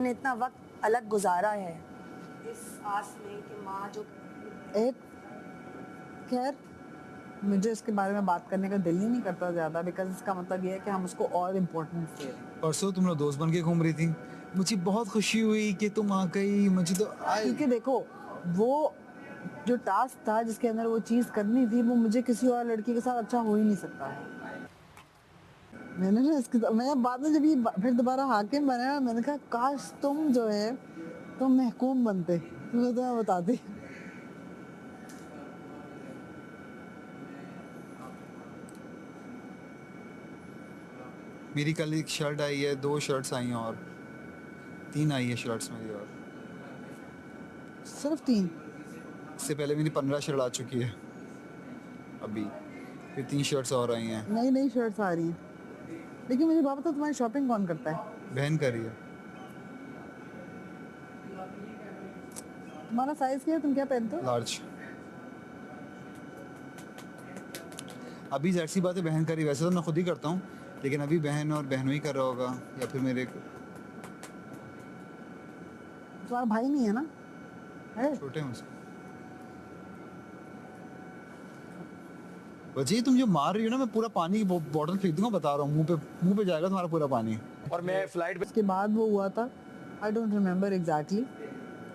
ने इतना वक्त अलग गुजारा है इस आस में कि माँ जो एक खैर मुझे इसके बारे में बात करने का दिल ही नहीं करता ज़्यादा, बिकॉज इसका मतलब ये है कि हम उसको और इम्पोर्टेंस दे रहे हैं। परसों तुम लोग दोस्त बन के घूम रही थी, मुझे बहुत खुशी हुई कि तुम आ गई। मुझे तो क्योंकि देखो, वो जो टास्क था जिसके अंदर वो चीज़ करनी थी, वो मुझे किसी और लड़की के साथ अच्छा हो ही नहीं सकता है। मैंने ना मैं बाद में जब ये फिर दोबारा हाकिम बना, मैंने कहा काश तुम जो है तुम महकूम बनते, तुम्हें तो मैं बताती। मेरी कल एक शर्ट आई है, 2 शर्ट्स आई हैं और 3 आई है शर्ट्स मेरी। और सिर्फ 3? इससे पहले मेरी 15 शर्ट आ चुकी है अभी, फिर 3 शर्ट्स और आई हैं। नई नई शर्ट्स आ रही हैं। लेकिन मुझे बात बताओ, तुम्हारी शॉपिंग कौन करता है? बहन कर रही है। तुम्हारा साइज क्या है, तुम क्या पहनते हो? लार्ज। अभी जाहिर सी बात है बहन कर रही, वैसे तो मैं खुद ही करता हूँ, लेकिन अभी बहन और बहनों ही कर रहा होगा, या फिर मेरे तुम्हारा भाई नहीं है ना? है? छोटे हैं उसके। वजह तुम जो मार रही हो ना, मैं पूरा पानी की बॉटल फेंक दूंगा, बता रहा हूँ, मुंह पे जाएगा तुम्हारा पूरा पानी। और मैं फ्लाइट पे उसके बाद वो हुआ था, I don't remember exactly,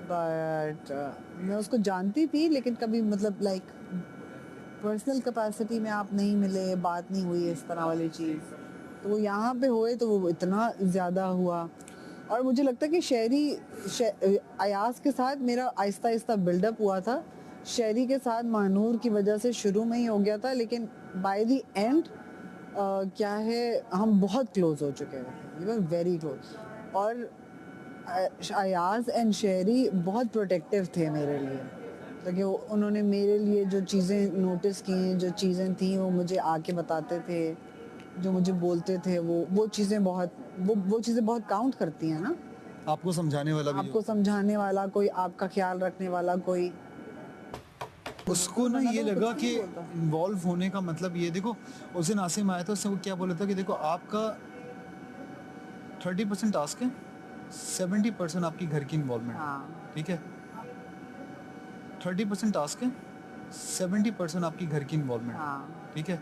but मैं उसको जानती थी, लेकिन कभी मतलब लाइक पर्सनल कैपेसिटी में आप नहीं मिले, बात नहीं हुई इस तरह वाली चीज़। तो वो यहाँ पे हुए तो वो इतना ज़्यादा हुआ। और मुझे लगता है कि अयाज के साथ मेरा आहिस्ता आहिस्ता बिल्डअप हुआ था, शहरी के साथ महानूर की वजह से शुरू में ही हो गया था, लेकिन बाय द एंड क्या है, हम बहुत क्लोज हो चुके हैं, वी वर वेरी क्लोज। और अयाज एंड शहरी बहुत प्रोटेक्टिव थे मेरे लिए, क्योंकि उन्होंने मेरे लिए जो चीज़ें नोटिस की, जो चीज़ें थी वो मुझे आके बताते थे, जो मुझे बोलते थे, वो चीज़ें बहुत वो चीज़ें बहुत काउंट करती हैं ना। आपको समझाने वाला भी आपको समझाने वाला कोई, आपका ख्याल रखने वाला कोई। उसको ना ये तो लगा कुछ कि नहीं बोलता। इन्वॉल्व होने का मतलब ये, देखो उस दिन आसिम आया था, उससे वो क्या बोला था कि देखो आपका 30% टास्क है, 70% आपकी घर की इन्वॉल्वमेंट, हाँ ठीक है। 30% टास्क है, 70% आपकी घर की इन्वॉल्वमेंट, हाँ ठीक है।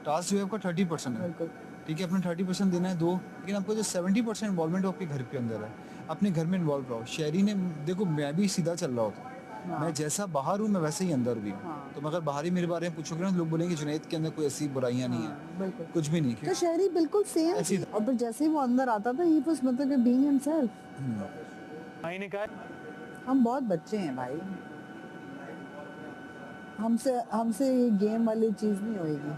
टास्क जो है आपका 30% है, बिल्कुल। ठीक है, अपने 30% देना है दो, लेकिन आपको जो 70% इन्वॉल्वमेंट है वो आपके घर के अंदर है, अपने घर में इन्वॉल्व रहो। शहरी ने, देखो मैं भी सीधा चल रहा होता, हाँ। मैं जैसा बाहर हूँ मैं वैसे ही अंदर भी हूँ। हाँ। तो अगर बाहर ही मेरे बारे में पूछोगे ना, लोग बोलेंगे जुनैद के अंदर कोई ऐसी बुराइयां नहीं है, हाँ बिल्कुल। कुछ भी नहीं। तो शहरी बिल्कुल सेम ऐसी थी, और फिर जैसे ही वो अंदर आता था, ही वाज मतलब बीइंग हिमसेल्फ। भाई ने कहा हम बहुत बच्चे हैं भाई, हमसे हमसे ये गेम वाली चीज़ नहीं होगी,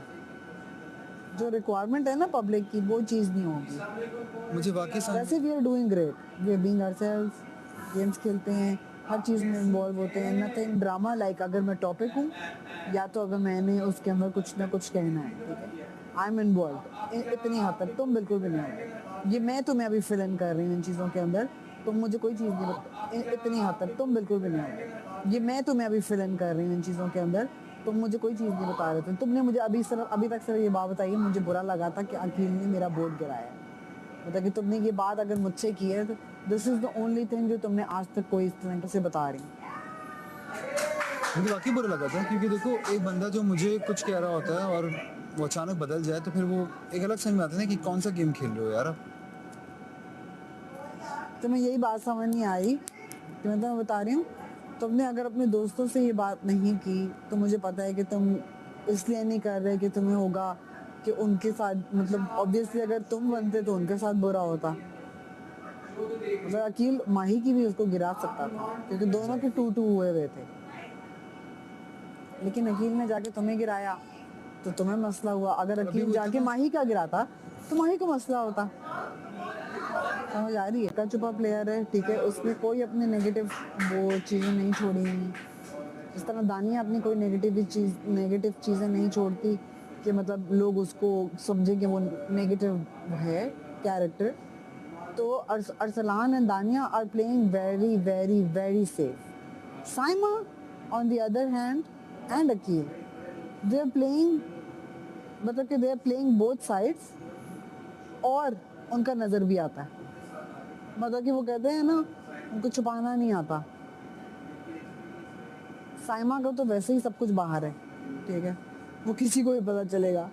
जो रिक्वायरमेंट है ना पब्लिक की, वो चीज़ नहीं होगी। मुझे वाकई वैसे we are doing great, we are being ourselves, games खेलते हैं, हर चीज़ में इन्वॉल्व होते हैं, नथिंग ड्रामा लाइक। अगर मैं टॉपिक हूँ, या तो अगर मैंने उसके अंदर कुछ ना कुछ कहना है, ठीक है, आई एम इन्वॉल्व इतनी हद तक। तुम बिल्कुल भी नहीं होते, ये मैं तुम्हें अभी फिल इन कर रही हूँ इन चीज़ों के अंदर, तुम मुझे कोई चीज़ नहीं बता, इतनी हद तक तुम बिल्कुल भी नहीं होते। ये मैं तुम्हें अभी फिल इन कर रही हूँ इन चीज़ों के अंदर, तुम मुझे कोई चीज़ नहीं बता रहे थे। तुमने मुझे अभी तक सिर्फ ये बात बताई है, मुझे बुरा लगा था कि अकील ने मेरा बोर्ड गिराया, मतलब कि तुमने ये बात अगर मुझसे की है, तो this is the only thing जो तुमने आज तक कोई इस तरह से बता रही। मुझे वाकई बुरा लगा था, क्योंकि देखो एक बंदा जो मुझे कुछ कह रहा होता है और वो अचानक बदल जाए, तो फिर वो एक अलग समझ में आता है ना कि कौन सा गेम खेल रहे हो यार आप। तुम्हें यही बात समझ नहीं आई कि मैं तुम्हें बता रही हूँ, तुमने अगर अपने दोस्तों से ये बात नहीं की, तो मुझे पता है कि तुम इसलिए नहीं कर रहे कि तुम्हें होगा कि उनके साथ, मतलब ऑब्वियसली अगर तुम बनते तो उनके साथ बुरा होता। मतलब अकील माही की भी उसको गिरा सकता था, क्योंकि दोनों के टू टू हुए हुए थे, लेकिन अकील ने जाके तुम्हें गिराया तो तुम्हें मसला हुआ। अगर अभी अकील वो जाके इतना माही का गिराता तो माही को मसला होता। समझ आ रही है? का चुपा प्लेयर है, ठीक है, उसने कोई अपने नेगेटिव वो चीज़ें नहीं छोड़ी हैं, जिस तरह दानिया अपनी कोई नेगेटिव चीज़ें नहीं छोड़ती कि मतलब लोग उसको समझे कि वो नेगेटिव है कैरेक्टर। तो Arsalan and Dania are playing very very very safe. Saima on the other hand and Aqeel, they are playing, मतलब कि they are playing both sides, और उनका नज़र भी आता है। मतलब कि वो कहते हैं ना, उनको छुपाना नहीं आता। साइमा का तो वैसे ही सब कुछ बाहर है, ठीक है, वो किसी को भी पता चलेगा।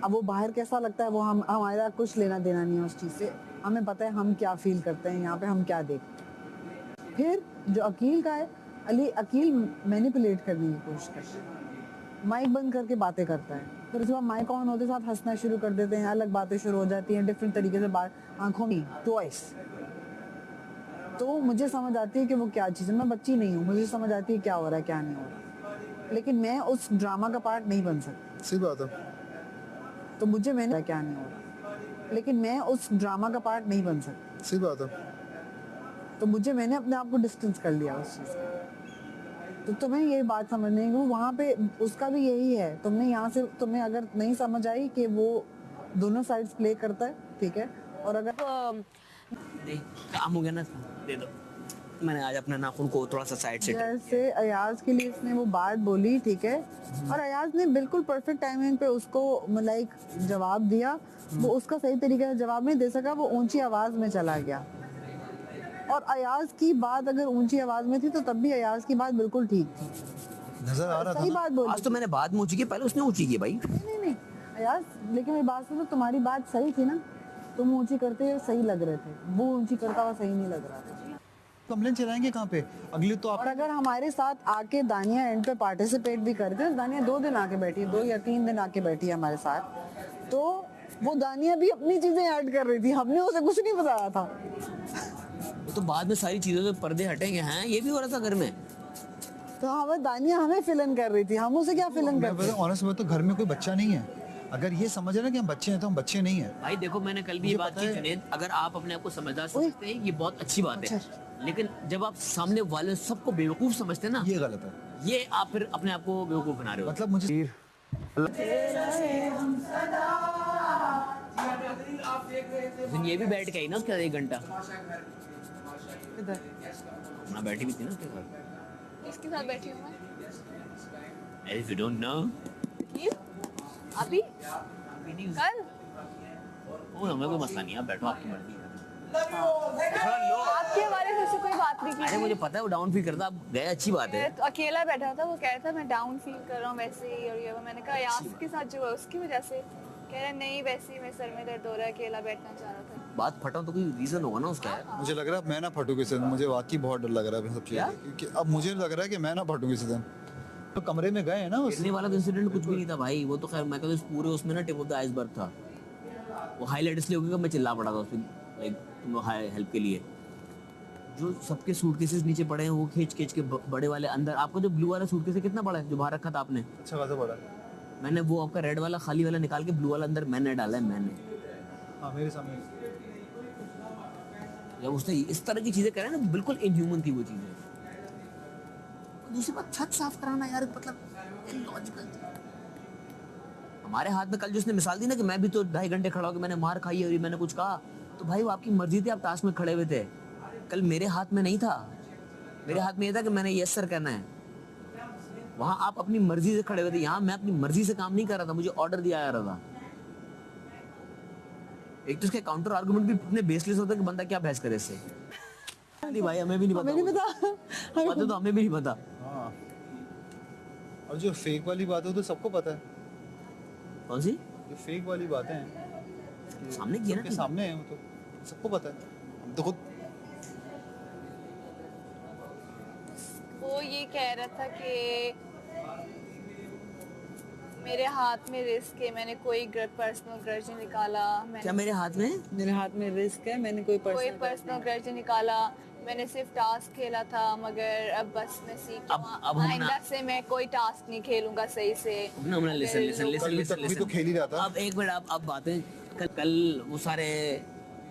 अब वो बाहर कैसा लगता है वो हम हमारा कुछ लेना देना नहीं है उस चीज़ से। हमें पता है हम क्या फील करते हैं, यहाँ पे हम क्या देखते हैं। फिर जो अकील का है, अकील मैनिपुलेट करने की कोशिश करता है, माइक बंद करके बातें करता है, फिर उसके बाद माइक ऑन होते साथ हंसना शुरू कर देते हैं, अलग बातें शुरू हो जाती हैं, डिफरेंट तरीके से बात, आंखों में ट्वाइस। तो मुझे समझ आती है कि वो क्या चीज़ है। मैं बच्ची नहीं हूँ, मुझे समझ आती है क्या हो रहा है क्या नहीं हो रहा, लेकिन मैं उस ड्रामा का पार्ट नहीं बन सकती। सही बात है। तो मुझे मैंने क्या नहीं हो रहा, लेकिन मैं उस ड्रामा का पार्ट नहीं बन सकती। सही बात है। तो मैंने अपने आप को डिस्टेंस कर लिया उस चीज़ से। तो तुम्हें ये बात समझनी है कि वो वहाँ पे उसका भी यही है। तुमने यहाँ से, तुम्हें अगर नहीं समझ आई कि वो दोनों साइड्स प्ले करता है, ठीक है, और अगर नहीं काम हो गया ना, दे दो। मैंने आज अपने नाखून को थोड़ा सा साइड से जैसे अयाज के लिए इसने वो बात बोली, ठीक है, और अयाज ने बिल्कुल परफेक्ट टाइमिंग पे उसको लाइक जवाब दिया। वो उसका सही तरीके से जवाब नहीं दे सका, वो ऊंची आवाज में चला गया। और अयाज की बात अगर ऊंची आवाज में थी तो तब भी अयाज की बात बिल्कुल ठीक थी, नजर आ रहा था सही ना। बात बोली। आज तो मैंने बाद में ऊंची की, पहले उसने ऊंची की भाई। नहीं नहीं अयाज, लेकिन मेरी बात सुनो, तुम्हारी बात सही थी ना, तुम ऊंची करते हुए सही लग रहे थे, वो ऊंची करता हुआ सही नहीं लग रहा था। कंप्लेन चलाएंगे कहाँ पे? अगली तो और आप अगर हमारे साथ आके दानिया एंड पे पार्टिसिपेट भी करते हैं, दानिया 2 दिन आके बैठी है, 2 या 3 दिन आके बैठी है हमारे साथ, तो वो दानिया भी अपनी चीजें ऐड कर रही थी, हमने उसे कुछ नहीं बताया था। वो तो बाद में सारी चीजों से पर्दे हटेंगे। हैं ये भी हो रहा था घर में। तो हमें दानिया हमें फिल इन कर रही थी, हम उसे क्या फिल इन मैं करते? बता ऑनेस्ट बात, तो घर में कोई बच्चा नहीं है। अगर ये समझ ना कि हम बच्चे हैं तो हम बच्चे नहीं हैं। भाई देखो, मैंने कल भी ये मुझे बात पता की है। जुनेद, अगर आप अपने आप को समझदार समझते हैं ये बहुत अच्छी बात है, लेकिन जब आप सामने वाले सबको बेवकूफ समझते हैं ना, ये गलत है। ये आप फिर अपने आप को बेवकूफ बना रहे हो। मतलब मुझे उस दिन ये भी बैठ के आई ना उसके साथ 1 घंटा, इधर अपना बैठी भी थी ना उसके साथ। किसके साथ बैठी हूँ मैं? If you don't know, क्यों? अभी? कल? वो हमें कोई मसला नहीं है, आप बैठो, आपकी मर्जी है। आपके बारे में उससे कोई बात नहीं अरे की। मुझे पता है वो डाउन फील करता, आप गए, अच्छी बात है। तो अकेला बैठा था, वो कह रहा था मैं डाउन फील कर रहा हूँ वैसे ही, और ये वो। मैंने कहा यास के साथ जो है उसकी वजह से, कह रहा नहीं वैसे ही, मेरे सर में दर्द हो रहा है, अकेला बैठना चाह रहा था। बात फटा तो कोई रीजन होगा ना उसका यार। मुझे लग रहा है मैं ना फटूं किसी दिन। मुझे वाकई बहुत डर लग रहा है सब क्या? चीज़, क्योंकि अब मुझे लग रहा है कि मैं ना फटूं किसी दिन। तो कमरे में गए हैं ना उस गिरने वाला तो इंसिडेंट कुछ भी नहीं था भाई, वो तो खैर मैं कहता हूँ पूरे उसमें ना टिप ऑफ द आइसबर्ग था। वो हाईलाइट इसलिए हो गया कि मैं चिल्ला पड़ा था उसमें, लाइक तुम हेल्प के लिए। जो सबके सूटकेसेस नीचे पड़े हैं वो खींच खींच के बड़े वाले अंदर। आपका जो ब्लू वाला सूटकेस है कितना बड़ा है जो बाहर रखा था आपने? अच्छा खासा बड़ा। मैंने वो आपका रेड वाला खाली वाला निकाल के ब्लू वाला अंदर मैंने डाला है। मैंने हाँ मेरे सामने। जब उसने इस तरह की चीजें करा ना, बिल्कुल इनह्यूमन थी वो चीजें। दूसरी बात, छत साफ कराना यार, मतलब इलॉजिकल। हमारे हाथ में कल जो उसने मिसाल दी ना कि मैं भी तो 2.5 घंटे खड़ा होकर मैंने मार खाई और मैंने कुछ कहा, तो भाई वो आपकी मर्जी थी, आप टास्क में खड़े हुए थे। कल मेरे हाथ में नहीं था, मेरे हाथ में ये था कि मैंने यस सर कहना है। वहां आप अपनी मर्जी से खड़े हुए थे, यहाँ मैं अपनी मर्जी से काम नहीं कर रहा था, मुझे ऑर्डर दिया जा रहा था। एक तो उसके काउंटर आर्गुमेंट भी इतने बेसलेस होता है कि बंदा क्या बहस करे इससे। नहीं भाई हमें भी नहीं पता, हमें नहीं पता। पता तो हमें भी नहीं पता। हाँ, और जो फेक वाली बात है वो तो सबको पता है। कौन सी? जो फेक वाली बातें हैं सामने किया सबके ना, सामने है, वो तो सबको पता है। हम तो खुद वो ये कह रहा था कि मेरे हाथ में रिस्क है, मैंने कोई पर्सनल ग्रज नहीं निकाला। क्या मैंने मेरे हाथ में? मेरे हाथ में रिस्क है, मैंने कोई कोई पर्सनल ग्रज नहीं निकाला, मैंने सिर्फ टास्क खेला था, मगर अब बस मैं सीख अब हम ना- आइंदा से मैं कोई टास्क नहीं खेलूंगा सही से। ना हमने लिसन लिसन लिसन कल लिसन तक भी तो खेल ही रहा था। अब एक मिनट, अब बातें कल वो सारे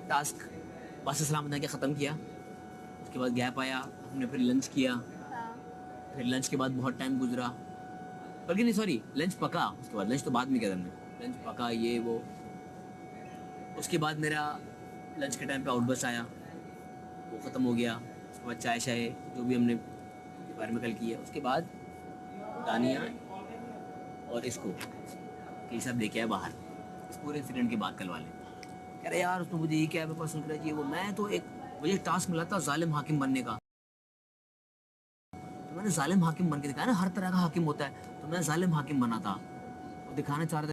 टास्क बस सलामत के ख़त्म किया। उसके बाद गैप आया, हमने फिर लंच किया। हाँ। फिर लंच के बाद बहुत टाइम गुजरा, बल्कि नहीं सॉरी, लंच पका। उसके बाद लंच तो बाद में किया हमने, लंच पका ये वो। उसके बाद मेरा लंच के टाइम पे आउटबस आया, वो ख़त्म हो गया। उसके बाद चाय शाय जो भी हमने के बारे में कल किया। उसके बाद दानिया और इसको कि सब लेके आए बाहर, इस पूरे इंसिडेंट की बात कल वाले। कह रहे यार उसने मुझे ये क्या पर्सनल करना चाहिए वो। मैं तो एक मुझे टास्क मिला था जालिम हाकिम बनने का, तो मैंने जालिम हाकिम बन के दिखाया ना, हर तरह का हाकिम होता है, तो मैं जालिम हाकिम बना था, और दिखाना चाह रहा था